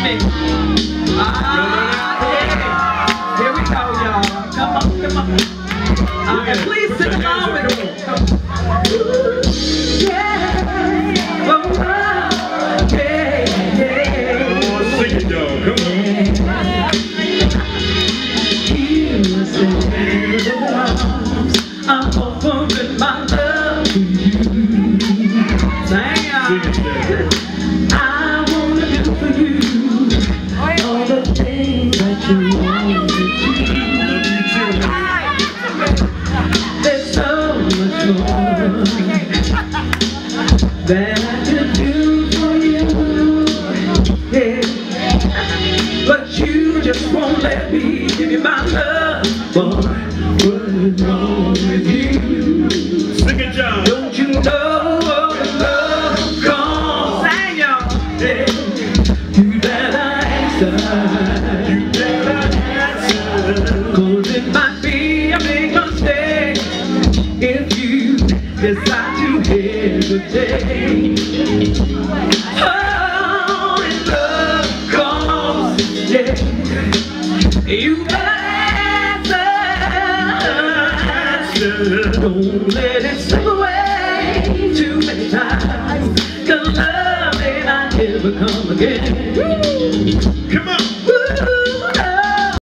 me. Here we go, y'all. Come on, come on. And please sing along with me. Yeah. Oh, yeah, yeah. Oh, sing it, y'all. Come on. I'm offering my love to you. Sing it. I wanna do for you all the things that you want to do. There's so much more that I could do for you. Yeah. But you just won't let me give you my love, boy. What's wrong with you? Sing it, John. Don't you know the love comes? Sing, y'all. Yeah. You better answer. You better answer. 'Cause it might be a big mistake if you decide to hesitate. Oh, and love comes. Yeah. You better don't let it slip away too many times, 'cause love may not ever come again. Come on. Ooh,